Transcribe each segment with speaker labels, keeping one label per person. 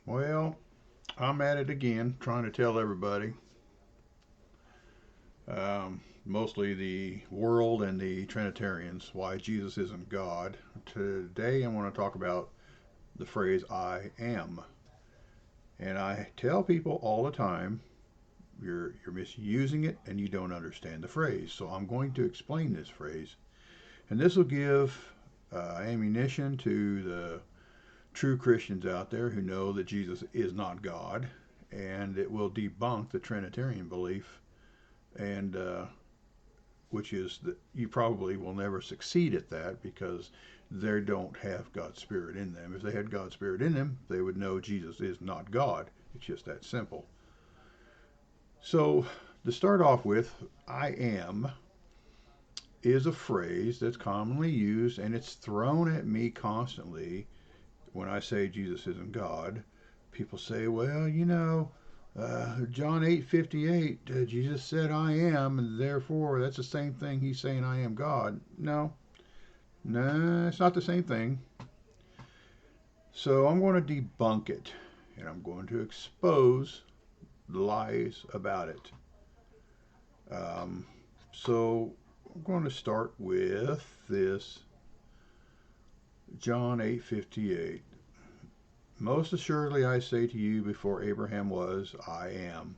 Speaker 1: Well, I'm at it again, trying to tell everybody, mostly the world and the Trinitarians, why Jesus isn't God. Today I want to talk about the phrase I am. And I tell people all the time, you're misusing it and you don't understand the phrase. So I'm going to explain this phrase. And this will give ammunition to the true Christians out there who know that Jesus is not God. And it will debunk the Trinitarian belief and which is that you probably will never succeed at that because they don't have God's Spirit in them. If they had God's Spirit in them, they would know Jesus is not God. It's just that simple. So, to start off with, I am is a phrase that's commonly used and it's thrown at me constantly when I say Jesus isn't God. People say, well, John 8:58, Jesus said, I am, and therefore that's the same thing he's saying, I am God. No, no, it's not the same thing. So I'm going to debunk it, and I'm going to expose the lies about it. Um, so I'm going to start with this John 8:58. Most assuredly I say to you, before Abraham was, I am.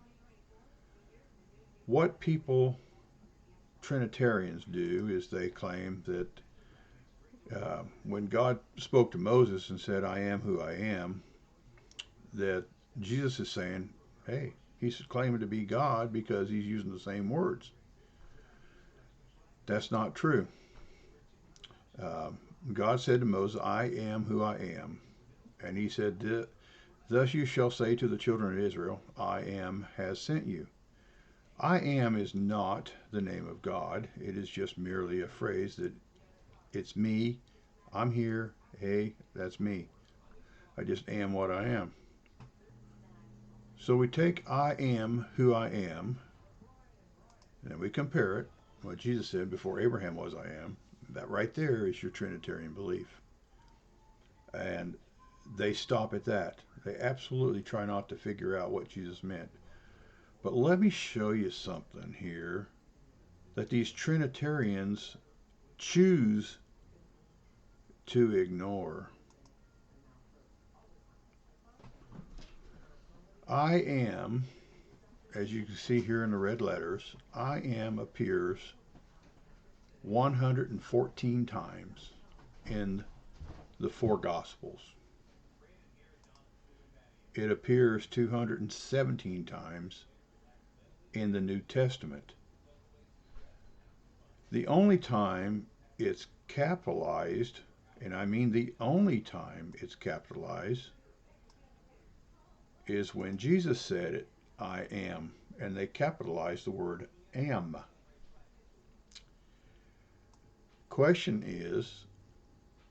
Speaker 1: What people Trinitarians do is they claim that when God spoke to Moses and said, I am who I am, that Jesus is saying, hey, he's claiming to be God because he's using the same words. That's not true. Um, God said to Moses, I am who I am. And he said, thus you shall say to the children of Israel, I am has sent you. I am is not the name of God. It is just merely a phrase that it's me. I'm here. Hey, that's me. I just am what I am. So we take I am who I am, and we compare it. What Jesus said before Abraham was I am. That right there is your Trinitarian belief. And they stop at that. They absolutely try not to figure out what Jesus meant. But let me show you something here that these Trinitarians choose to ignore. I am, as you can see here in the red letters, I am appears 114 times in the four Gospels. It appears 217 times in the New Testament. The only time it's capitalized, and I mean the only time it's capitalized, is when Jesus said it, I am, and they capitalized the word am. Question is,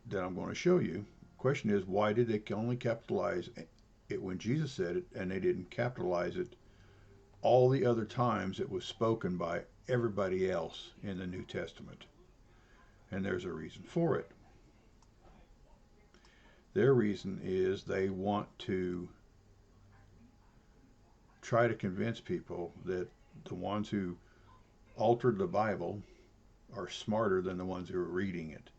Speaker 1: that I'm going to show you, question is, why did they only capitalize it when Jesus said it, and they didn't capitalize it all the other times it was spoken by everybody else in the New Testament? And there's a reason for it. Their reason is they want to try to convince people that the ones who altered the Bible are smarter than the ones who are reading it.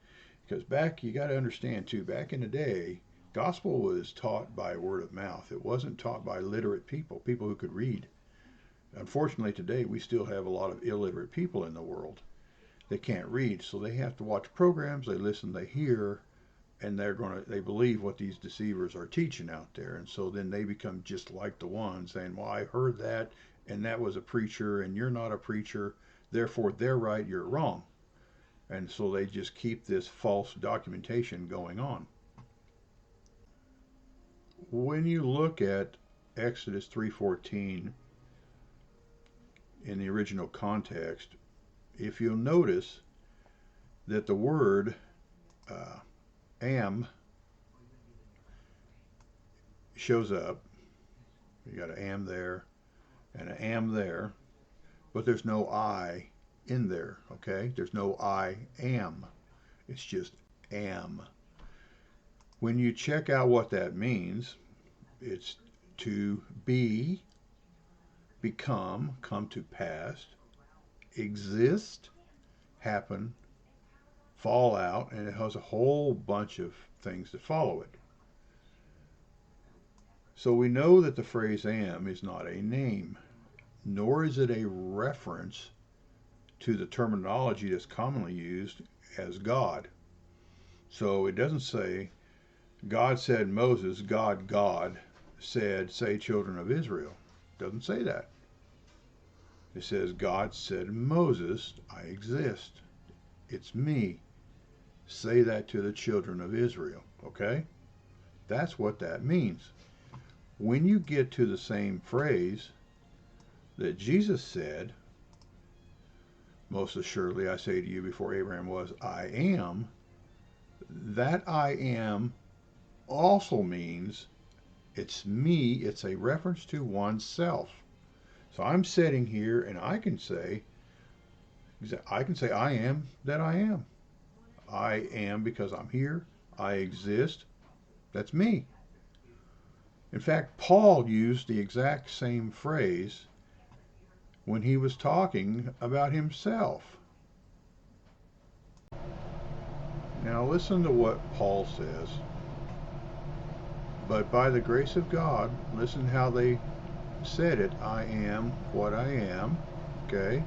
Speaker 1: Because you got to understand too, back in the day, gospel was taught by word of mouth. It wasn't taught by literate people, people who could read. Unfortunately, today we still have a lot of illiterate people in the world. They can't read, so they have to watch programs, they listen, they hear, and they believe what these deceivers are teaching out there, and so then they become just like the ones saying, well, I heard that, and that was a preacher, and you're not a preacher, therefore they're right, you're wrong. And so they just keep this false documentation going on. When you look at Exodus 3:14 in the original context, if you'll notice that the word uh, am shows up, you got an am there and an am there, but there's no I in there, okay? There's no I am. It's just am. When you check out what that means, It's to be, become, come to pass, exist, happen, fall out, and it has a whole bunch of things that follow it. So we know that the phrase am is not a name, nor is it a reference to the terminology that's commonly used as God. So it doesn't say, God said Moses, God said, say children of Israel. It doesn't say that. It says, God said Moses, I exist. It's me. Say that to the children of Israel. Okay? That's what that means. When you get to the same phrase that Jesus said, most assuredly I say to you, before Abraham was, I am, that I am also means it's me. It's a reference to oneself. So I'm sitting here and I can say I am that I am. I am because I'm here. I exist. That's me. In fact, Paul used the exact same phrase when he was talking about himself. Now listen to what Paul says. But by the grace of God, listen how they said it. I am what I am. Okay?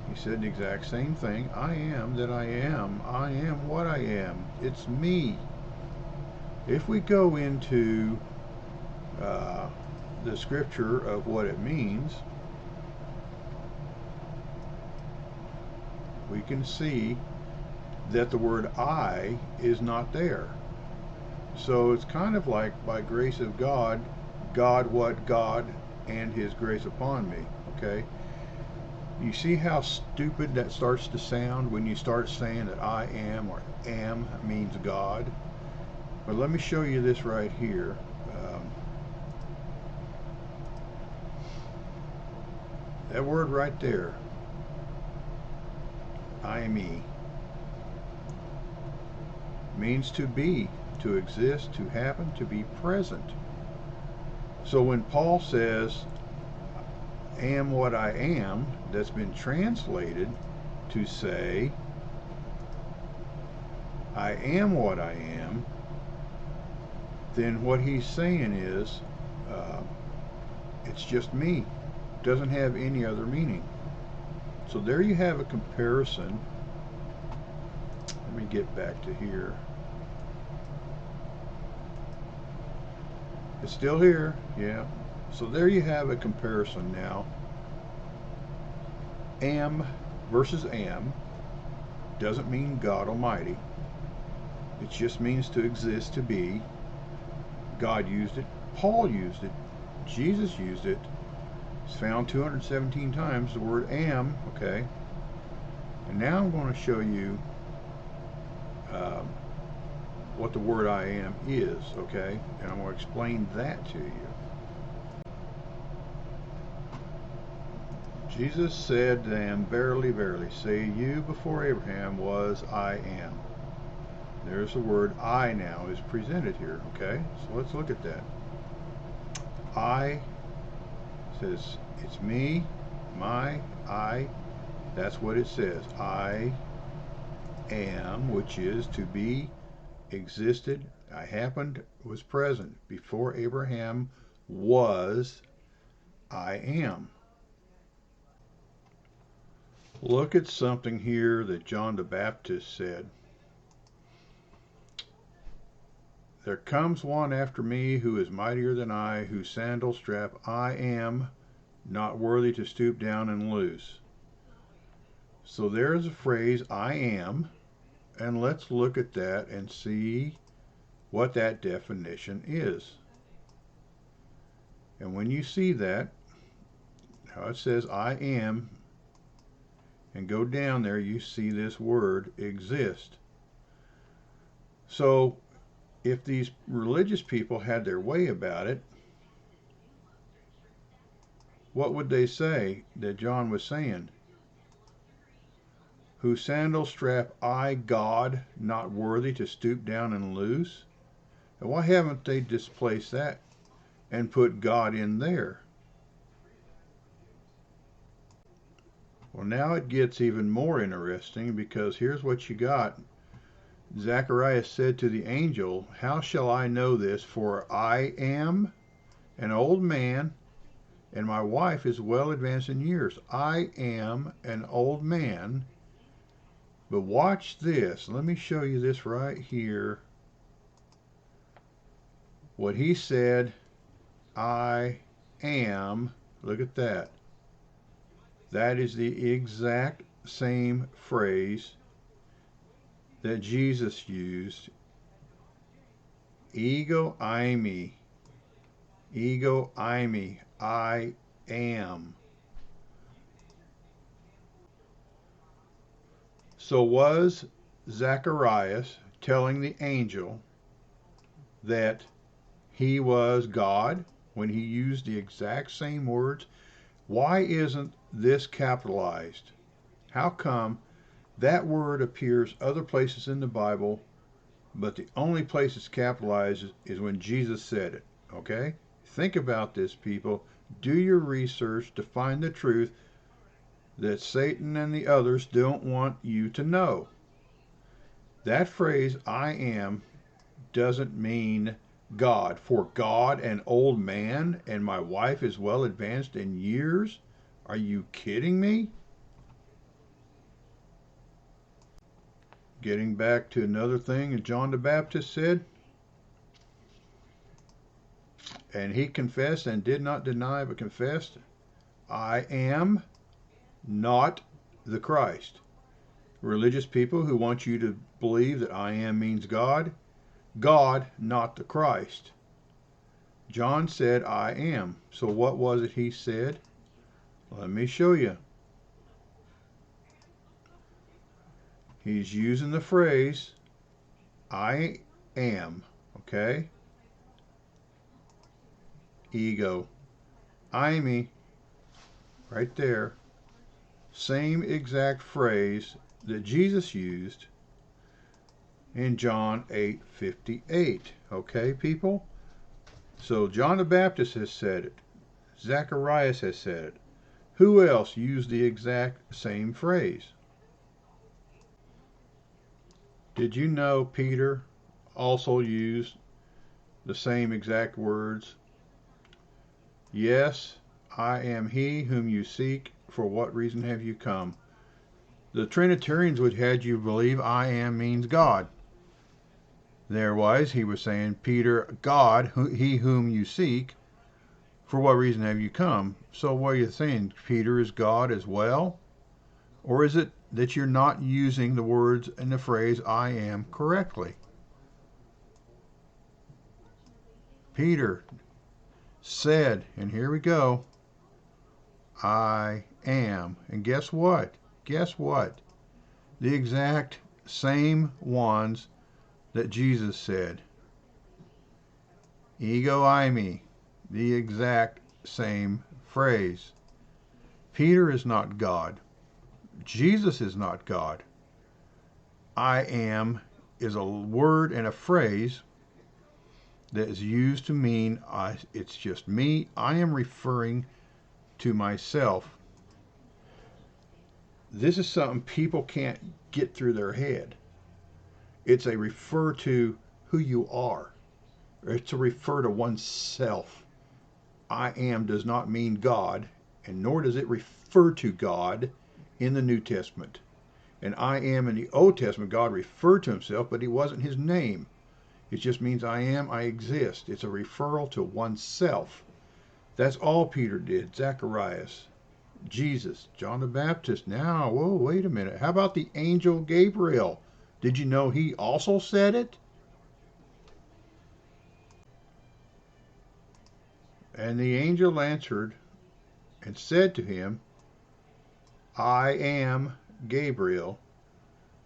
Speaker 1: He said the exact same thing. I am that I am. I am what I am. It's me. If we go into the scripture of what it means, we can see that the word I is not there. So it's kind of like by grace of God, God what God and his grace upon me. Okay? You see how stupid that starts to sound when you start saying that I am or am means God? But let me show you this right here. That word right there, I me, means to be, to exist, to happen, to be present. So when Paul says, am what I am, that's been translated to say, I am what I am, then what he's saying is, it's just me. It doesn't have any other meaning. So there you have a comparison. Let me get back to here. It's still here, yeah. So there you have a comparison now. Am versus am doesn't mean God Almighty. It just means to exist, to be. God used it. Paul used it. Jesus used it. It's found 217 times, the word am, okay? And now I'm going to show you what the word I am is, okay? And I'm going to explain that to you. Jesus said to them, verily, verily, say you before Abraham was, I am. There's the word I now is presented here, okay? So let's look at that. I says, it's me, my, I. That's what it says. I am, which is to be, existed, I happened, was present. Before Abraham was, I am. Look at something here that John the Baptist said. There comes one after me who is mightier than I, whose sandal strap I am not worthy to stoop down and loose. So there's a phrase, I am, and let's look at that and see what that definition is. And when you see that, how it says I am, and go down there, you see this word exist. So if these religious people had their way about it, what would they say that John was saying? Whose sandal strap I, God, not worthy to stoop down and loose? And why haven't they displaced that and put God in there. Well, now it gets even more interesting, because here's what you got. Zacharias said to the angel, "How shall I know this? For I am an old man, and my wife is well advanced in years." I am an old man. But watch this. Let me show you this right here. What he said, I am. Look at that. That is the exact same phrase that Jesus used. Ego eimi. Ego eimi. I am. So was Zacharias telling the angel that he was God when he used the exact same words? Why isn't this capitalized? How come that word appears other places in the Bible, but the only place it's capitalized is when Jesus said it? Okay? Think about this, people. Do your research to find the truth that Satan and the others don't want you to know. That phrase, I am, doesn't mean God. For God, an old man, and my wife is well advanced in years? Are you kidding me? Getting back to another thing that John the Baptist said, and he confessed and did not deny, but confessed, I am not the Christ. Religious people who want you to believe that I am means God. God, not the Christ. John said, I am. So what was it he said? Let me show you. He's using the phrase, I am. Okay? Ego. Eimi. Right there. Same exact phrase that Jesus used in John 8:58. Okay, people? So John the Baptist has said it. Zacharias has said it. Who else used the exact same phrase? Did you know Peter also used the same exact words? Yes, I am he whom you seek. For what reason have you come? The Trinitarians would have you believe I am means God. There was, he was saying, Peter, God, he whom you seek, for what reason have you come? So what are you saying? Peter is God as well? Or is it that you're not using the words and the phrase I am correctly? Peter said, and here we go, I am. And guess what? Guess what? The exact same ones that Jesus said. Ego eimi, the exact same phrase. Peter is not God. Jesus is not God. I am is a word and a phrase that is used to mean it's just me. I am referring to myself. This is something people can't get through their head. It's a refer to who you are. It's a refer to oneself. I am does not mean God, and nor does it refer to God in the New Testament. And I am in the Old Testament, God referred to himself, but he wasn't his name. It just means I am, I exist. It's a referral to oneself. That's all Peter did. Zacharias, Jesus, John the Baptist. Now, whoa, wait a minute. How about the angel Gabriel? Did you know he also said it? And the angel answered and said to him, I am Gabriel,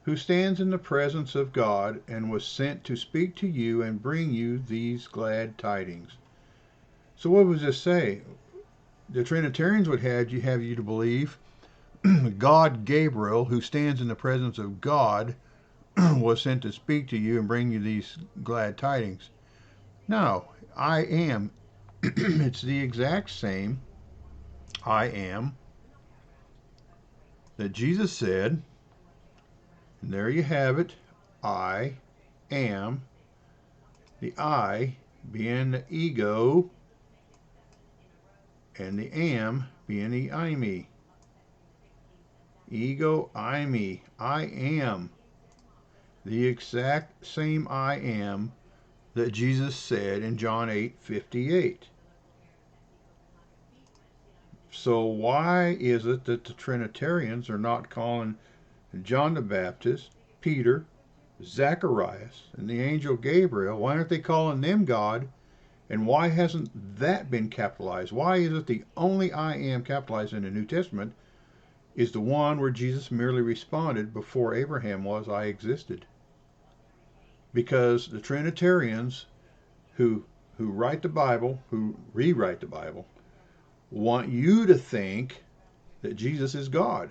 Speaker 1: who stands in the presence of God and was sent to speak to you and bring you these glad tidings. So what does this say? The Trinitarians would have you to believe God Gabriel, who stands in the presence of God, was sent to speak to you and bring you these glad tidings. No, I am It's the exact same I am that Jesus said, and there you have it. I am, the I being the ego, and the am being the I me. Ego, I me. I am the exact same I am that Jesus said in John 8:58. So why is it that the Trinitarians are not calling John the Baptist, Peter, Zacharias, and the angel Gabriel? Why aren't they calling them God? And why hasn't that been capitalized? Why is it the only I am capitalized in the New Testament is the one where Jesus merely responded, before Abraham was, I existed? Because the Trinitarians who write the Bible, who rewrite the Bible, want you to think that Jesus is God.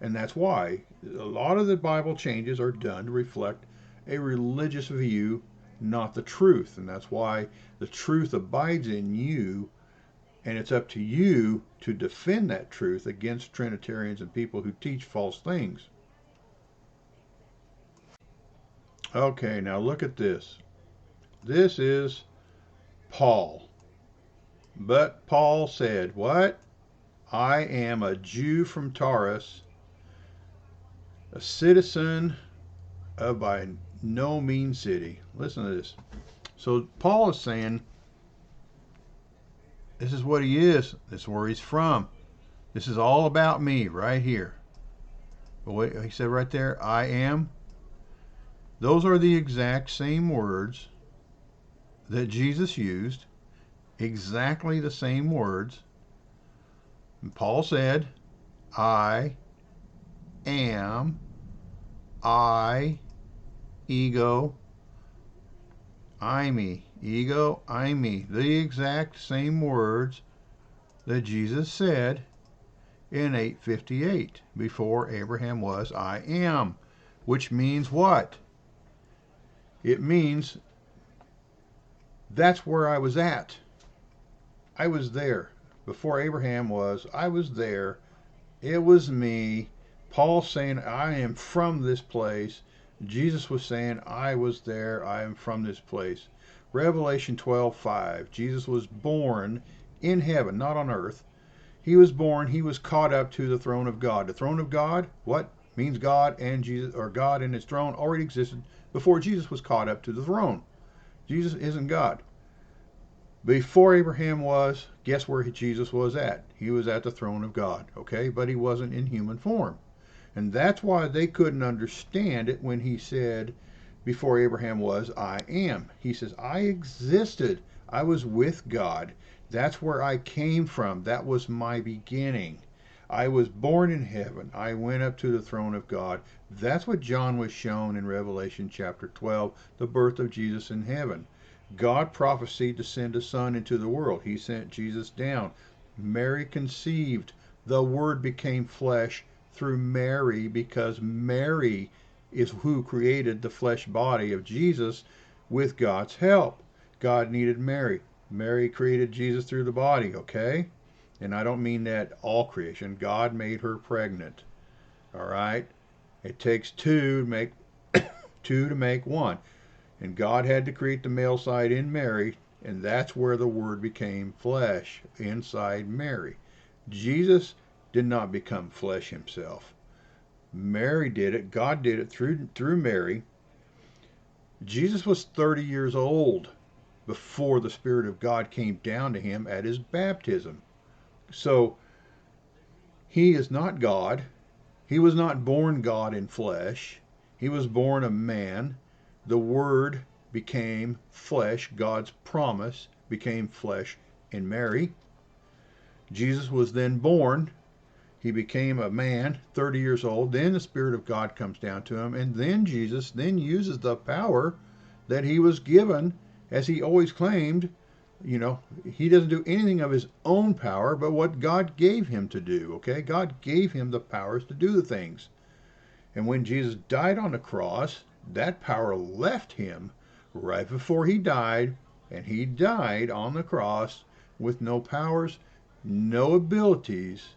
Speaker 1: And that's why a lot of the Bible changes are done to reflect a religious view, not the truth. And that's why the truth abides in you, and it's up to you to defend that truth against Trinitarians and people who teach false things. Okay, now look at this. This is Paul. But Paul said, what? I am a Jew from Taurus, a citizen of by no mean city. Listen to this. So Paul is saying, this is what he is. This is where he's from. This is all about me right here. But what he said right there, I am. Those are the exact same words that Jesus used. Exactly the same words. And Paul said, I am, I, ego, I me. Ego, I me. The exact same words that Jesus said in 8:58. Before Abraham was, I am. Which means what? It means that's where I was at. I was there. Before Abraham was, I was there. It was me. Paul saying, I am from this place. Jesus was saying, I was there. I am from this place. Revelation 12:5. Jesus was born in heaven, not on earth. He was born. He was caught up to the throne of God. The throne of God, what? Means God and Jesus, or God and his throne already existed before Jesus was caught up to the throne. Jesus isn't God. Before Abraham was, guess where Jesus was at? He was at the throne of God, okay? But he wasn't in human form. And that's why they couldn't understand it when he said, before Abraham was, I am. He says, I existed. I was with God. That's where I came from. That was my beginning. I was born in heaven. I went up to the throne of God. That's what John was shown in Revelation chapter 12, the birth of Jesus in heaven. God prophesied to send a son into the world. He sent Jesus down. Mary conceived. The Word became flesh through Mary, because Mary is who created the flesh body of Jesus with God's help. God needed Mary. Mary created Jesus through the body, okay? And I don't mean that all creation. God made her pregnant. All right? It takes two to make one. And God had to create the male side in Mary, and that's where the Word became flesh, inside Mary. Jesus did not become flesh himself. Mary did it. God did it through Mary. Jesus was 30 years old before the Spirit of God came down to him at his baptism. So he is not God. He was not born God in flesh. He was born a man. The Word became flesh. God's promise became flesh in Mary. Jesus was then born. He became a man, 30 years old. Then the Spirit of God comes down to him. And then Jesus then uses the power that he was given, as he always claimed. You know, he doesn't do anything of his own power, but what God gave him to do, okay? God gave him the powers to do the things. And when Jesus died on the cross, that power left him right before he died, and he died on the cross with no powers, no abilities,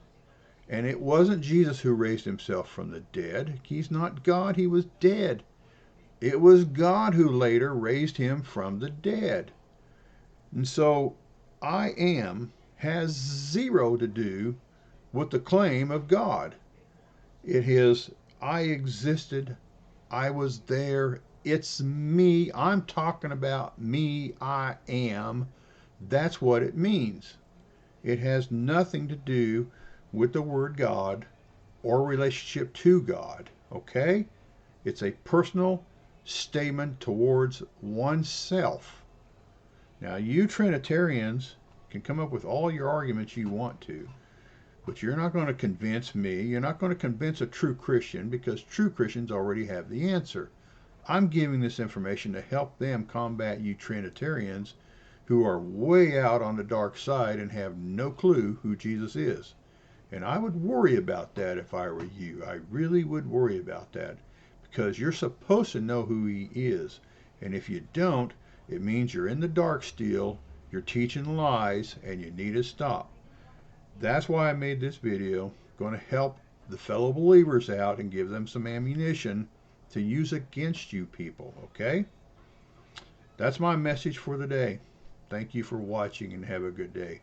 Speaker 1: and it wasn't Jesus who raised himself from the dead. He's not God, he was dead. It was God who later raised him from the dead. And so I am has zero to do with the claim of God. It is I existed, I was there, it's me, I'm talking about me, I am. That's what it means. It has nothing to do with the word God or relationship to God, okay? It's a personal statement towards oneself. Now, you Trinitarians can come up with all your arguments you want to, but you're not going to convince me. You're not going to convince a true Christian, because true Christians already have the answer. I'm giving this information to help them combat you Trinitarians who are way out on the dark side and have no clue who Jesus is. And I would worry about that if I were you. I really would worry about that, because you're supposed to know who he is. And if you don't, it means you're in the dark still, you're teaching lies, and you need to stop. That's why I made this video, going to help the fellow believers out and give them some ammunition to use against you people, okay? That's my message for the day. Thank you for watching and have a good day.